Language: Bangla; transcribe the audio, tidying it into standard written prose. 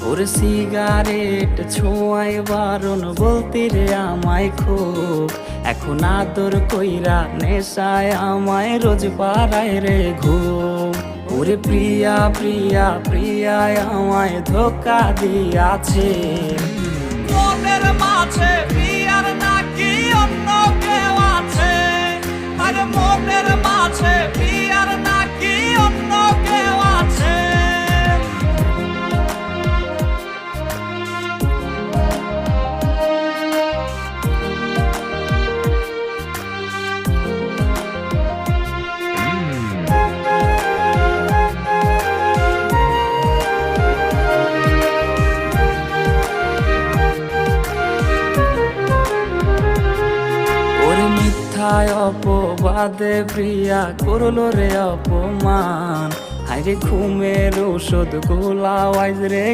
ওর সিগারেট ছোঁয়াই বারণ বলতে রে আমায় খুব, এখন আদর কইরা নেশায় আমায় রোজ পাড়ায় রে ঘুম। ওরে প্রিয়া প্রিয়া প্রিয়ায় আমায় ধোকা দিয়াছে, মনের মাঝে প্রিয়ার নাকি অন্য কেউ আছে, আরে মনের মাঝে প্রিয়ার নাকি অন্য কেউ আছে। মিথ্যায় অপবাদে প্রিয়া করলো রে অপমান, হায়রে ঘুমের ওষুধ গোলা ওয়াইজ রে